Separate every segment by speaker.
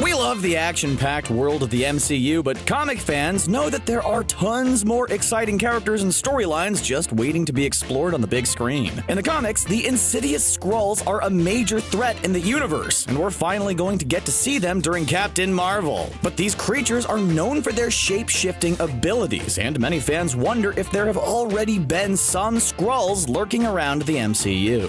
Speaker 1: We love the action-packed world of the MCU, but comic fans know that there are tons more exciting characters and storylines just waiting to be explored on the big screen. In the comics, the insidious Skrulls are a major threat in the universe, and we're finally going to get to see them during Captain Marvel. But these creatures are known for their shape-shifting abilities, and many fans wonder if there have already been some Skrulls lurking around the MCU.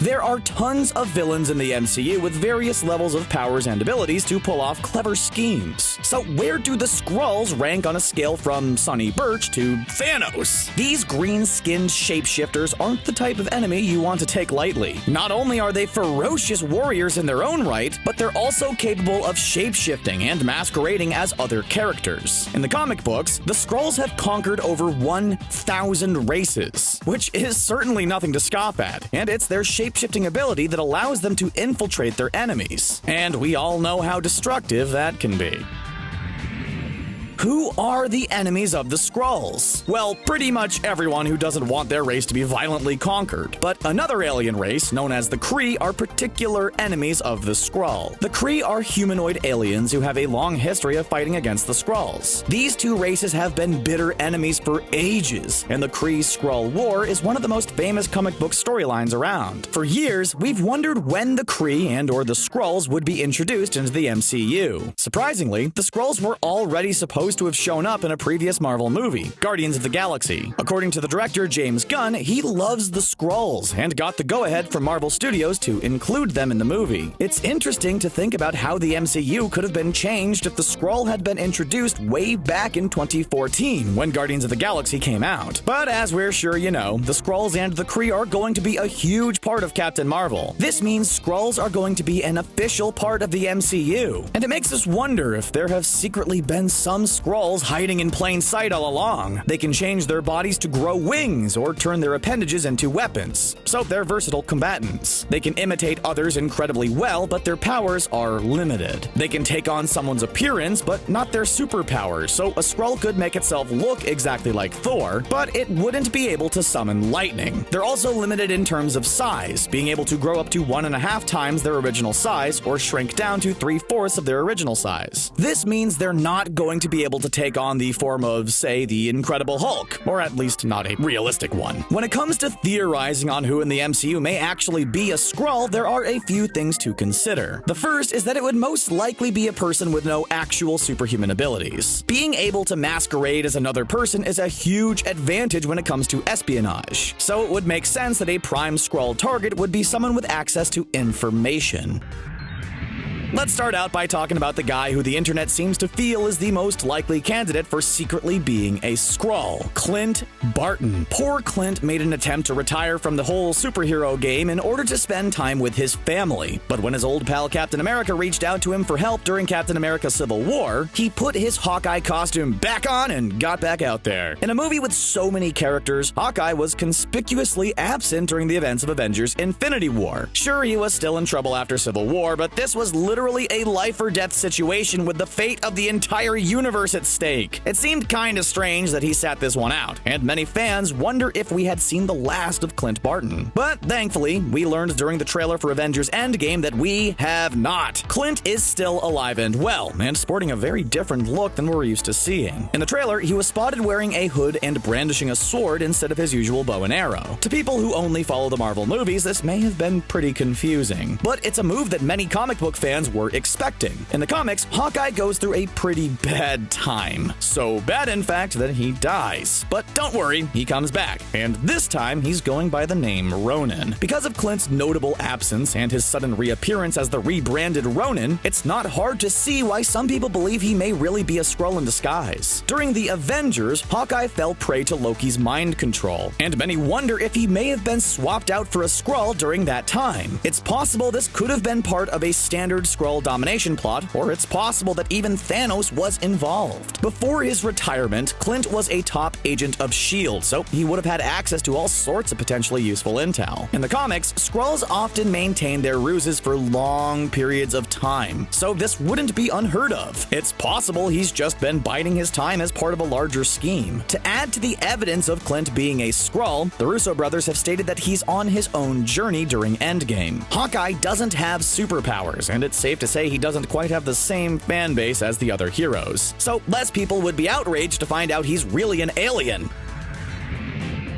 Speaker 1: There are tons of villains in the MCU with various levels of powers and abilities to pull off clever schemes. So where do the Skrulls rank on a scale from Sonny Birch to Thanos? These green-skinned shapeshifters aren't the type of enemy you want to take lightly. Not only are they ferocious warriors in their own right, but they're also capable of shapeshifting and masquerading as other characters. In the comic books, the Skrulls have conquered over 1,000 races, which is certainly nothing to scoff at, and it's their shape-shifting ability that allows them to infiltrate their enemies. And we all know how destructive that can be. Who are the enemies of the Skrulls? Well, pretty much everyone who doesn't want their race to be violently conquered. But another alien race, known as the Kree, are particular enemies of the Skrull. The Kree are humanoid aliens who have a long history of fighting against the Skrulls. These two races have been bitter enemies for ages, and the Kree-Skrull War is one of the most famous comic book storylines around. For years, we've wondered when the Kree and/or the Skrulls would be introduced into the MCU. Surprisingly, the Skrulls were already supposed to have shown up in a previous Marvel movie, Guardians of the Galaxy. According to the director James Gunn, he loves the Skrulls and got the go-ahead from Marvel Studios to include them in the movie. It's interesting to think about how the MCU could have been changed if the Skrull had been introduced way back in 2014 when Guardians of the Galaxy came out. But as we're sure you know, the Skrulls and the Kree are going to be a huge part of Captain Marvel. This means Skrulls are going to be an official part of the MCU, and it makes us wonder if there have secretly been some Skrulls hiding in plain sight all along. They can change their bodies to grow wings or turn their appendages into weapons, so they're versatile combatants. They can imitate others incredibly well, but their powers are limited. They can take on someone's appearance, but not their superpowers, so a Skrull could make itself look exactly like Thor, but it wouldn't be able to summon lightning. They're also limited in terms of size, being able to grow up to 1.5 times their original size or shrink down to 3/4 of their original size. This means they're not going to be able to take on the form of, say, the Incredible Hulk, or at least not a realistic one. When it comes to theorizing on who in the MCU may actually be a Skrull, there are a few things to consider. The first is that it would most likely be a person with no actual superhuman abilities. Being able to masquerade as another person is a huge advantage when it comes to espionage, so it would make sense that a prime Skrull target would be someone with access to information. Let's start out by talking about the guy who the internet seems to feel is the most likely candidate for secretly being a Skrull, Clint Barton. Poor Clint made an attempt to retire from the whole superhero game in order to spend time with his family. But when his old pal Captain America reached out to him for help during Captain America Civil War, he put his Hawkeye costume back on and got back out there. In a movie with so many characters, Hawkeye was conspicuously absent during the events of Avengers Infinity War. Sure, he was still in trouble after Civil War, but this was literally a life-or-death situation with the fate of the entire universe at stake. It seemed kinda strange that he sat this one out, and many fans wonder if we had seen the last of Clint Barton. But thankfully, we learned during the trailer for Avengers Endgame that we have not. Clint is still alive and well, and sporting a very different look than we're used to seeing. In the trailer, he was spotted wearing a hood and brandishing a sword instead of his usual bow and arrow. To people who only follow the Marvel movies, this may have been pretty confusing, but it's a move that many comic book fans were expecting. In the comics, Hawkeye goes through a pretty bad time. So bad, in fact, that he dies. But don't worry, he comes back. And this time, he's going by the name Ronin. Because of Clint's notable absence and his sudden reappearance as the rebranded Ronin, it's not hard to see why some people believe he may really be a Skrull in disguise. During the Avengers, Hawkeye fell prey to Loki's mind control, and many wonder if he may have been swapped out for a Skrull during that time. It's possible this could have been part of a standard Skrull domination plot, or it's possible that even Thanos was involved. Before his retirement, Clint was a top agent of S.H.I.E.L.D., so he would have had access to all sorts of potentially useful intel. In the comics, Skrulls often maintain their ruses for long periods of time, so this wouldn't be unheard of. It's possible he's just been biding his time as part of a larger scheme. To add to the evidence of Clint being a Skrull, the Russo brothers have stated that he's on his own journey during Endgame. Hawkeye doesn't have superpowers, and it's safe to say he doesn't quite have the same fan base as the other heroes. So less people would be outraged to find out he's really an alien.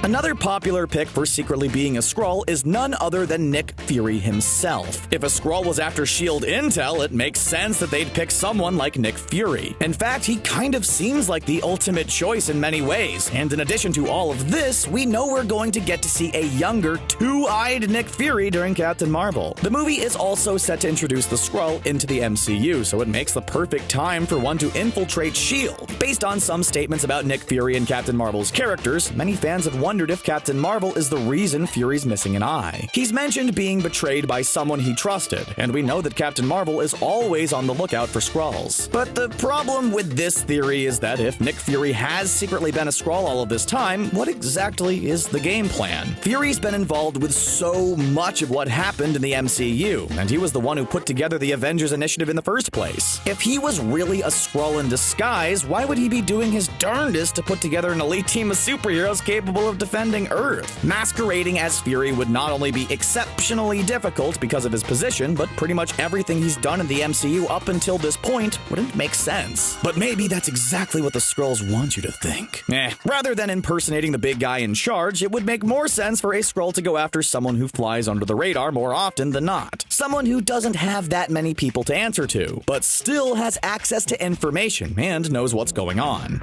Speaker 1: Another popular pick for secretly being a Skrull is none other than Nick Fury himself. If a Skrull was after S.H.I.E.L.D. intel, it makes sense that they'd pick someone like Nick Fury. In fact, he kind of seems like the ultimate choice in many ways, and in addition to all of this, we know we're going to get to see a younger, two-eyed Nick Fury during Captain Marvel. The movie is also set to introduce the Skrull into the MCU, so it makes the perfect time for one to infiltrate S.H.I.E.L.D. Based on some statements about Nick Fury and Captain Marvel's characters, many fans have wondered if Captain Marvel is the reason Fury's missing an eye. He's mentioned being betrayed by someone he trusted, and we know that Captain Marvel is always on the lookout for Skrulls. But the problem with this theory is that if Nick Fury has secretly been a Skrull all of this time, what exactly is the game plan? Fury's been involved with so much of what happened in the MCU, and he was the one who put together the Avengers Initiative in the first place. If he was really a Skrull in disguise, why would he be doing his darndest to put together an elite team of superheroes capable of defending Earth? Masquerading as Fury would not only be exceptionally difficult because of his position, but pretty much everything he's done in the MCU up until this point wouldn't make sense. But maybe that's exactly what the Skrulls want you to think. Rather than impersonating the big guy in charge, it would make more sense for a Skrull to go after someone who flies under the radar more often than not. Someone who doesn't have that many people to answer to, but still has access to information and knows what's going on.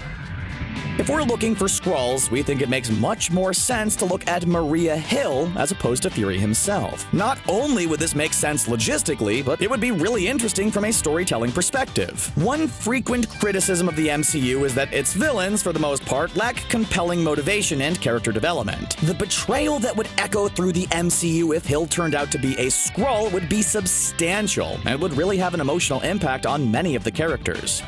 Speaker 1: If we're looking for Skrulls, we think it makes much more sense to look at Maria Hill as opposed to Fury himself. Not only would this make sense logistically, but it would be really interesting from a storytelling perspective. One frequent criticism of the MCU is that its villains, for the most part, lack compelling motivation and character development. The betrayal that would echo through the MCU if Hill turned out to be a Skrull would be substantial and would really have an emotional impact on many of the characters.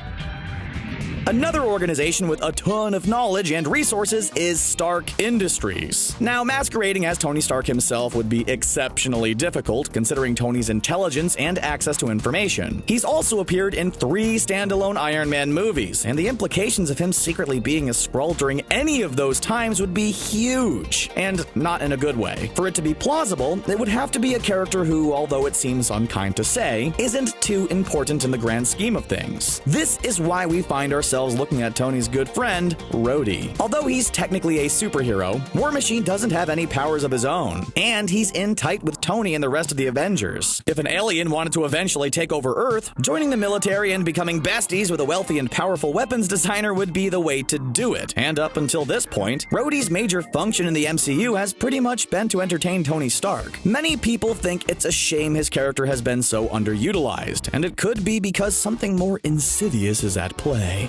Speaker 1: Another organization with a ton of knowledge and resources is Stark Industries. Now, masquerading as Tony Stark himself would be exceptionally difficult, considering Tony's intelligence and access to information. He's also appeared in 3 standalone Iron Man movies, and the implications of him secretly being a Skrull during any of those times would be huge, and not in a good way. For it to be plausible, it would have to be a character who, although it seems unkind to say, isn't too important in the grand scheme of things. This is why we find ourselves looking at Tony's good friend, Rhodey. Although he's technically a superhero, War Machine doesn't have any powers of his own, and he's in tight with Tony and the rest of the Avengers. If an alien wanted to eventually take over Earth, joining the military and becoming besties with a wealthy and powerful weapons designer would be the way to do it. And up until this point, Rhodey's major function in the MCU has pretty much been to entertain Tony Stark. Many people think it's a shame his character has been so underutilized, and it could be because something more insidious is at play.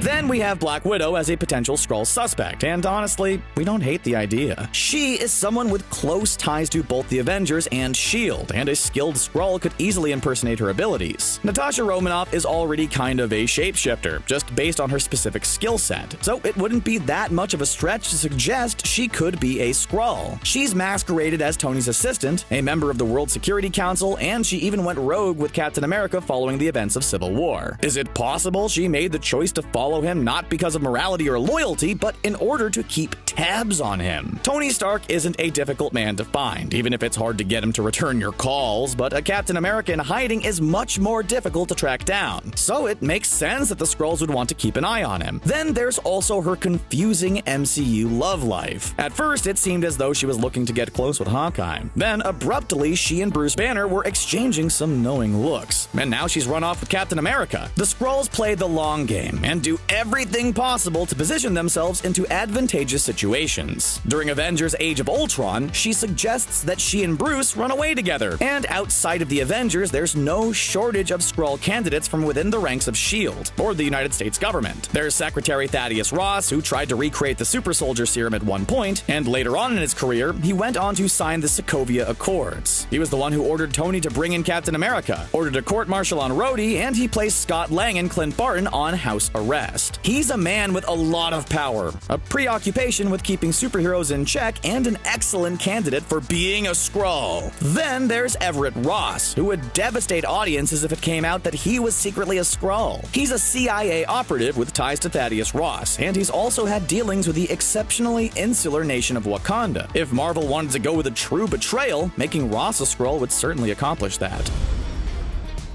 Speaker 1: Then we have Black Widow as a potential Skrull suspect, and honestly, we don't hate the idea. She is someone with close ties to both the Avengers and S.H.I.E.L.D., and a skilled Skrull could easily impersonate her abilities. Natasha Romanoff is already kind of a shapeshifter, just based on her specific skill set, so it wouldn't be that much of a stretch to suggest she could be a Skrull. She's masqueraded as Tony's assistant, a member of the World Security Council, and she even went rogue with Captain America following the events of Civil War. Is it possible she made the choice to follow him not because of morality or loyalty, but in order to keep tabs on him? Tony Stark isn't a difficult man to find, even if it's hard to get him to return your calls, but a Captain America in hiding is much more difficult to track down. So it makes sense that the Skrulls would want to keep an eye on him. Then there's also her confusing MCU love life. At first, it seemed as though she was looking to get close with Hawkeye. Then, abruptly, she and Bruce Banner were exchanging some knowing looks, and now she's run off with Captain America. The Skrulls play the long game and do do everything possible to position themselves into advantageous situations. During Avengers Age of Ultron, she suggests that she and Bruce run away together. And outside of the Avengers, there's no shortage of Skrull candidates from within the ranks of S.H.I.E.L.D., or the United States government. There's Secretary Thaddeus Ross, who tried to recreate the super soldier serum at one point, and later on in his career, he went on to sign the Sokovia Accords. He was the one who ordered Tony to bring in Captain America, ordered a court-martial on Rhodey, and he placed Scott Lang and Clint Barton on house arrest. He's a man with a lot of power, a preoccupation with keeping superheroes in check, and an excellent candidate for being a Skrull. Then there's Everett Ross, who would devastate audiences if it came out that he was secretly a Skrull. He's a CIA operative with ties to Thaddeus Ross, and he's also had dealings with the exceptionally insular nation of Wakanda. If Marvel wanted to go with a true betrayal, making Ross a Skrull would certainly accomplish that.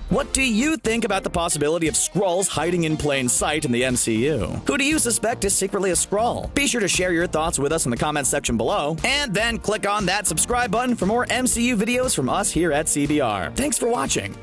Speaker 1: What do you think about the possibility of Skrulls hiding in plain sight in the MCU? Who do you suspect is secretly a Skrull? Be sure to share your thoughts with us in the comments section below, and then click on that subscribe button for more MCU videos from us here at CBR. Thanks for watching.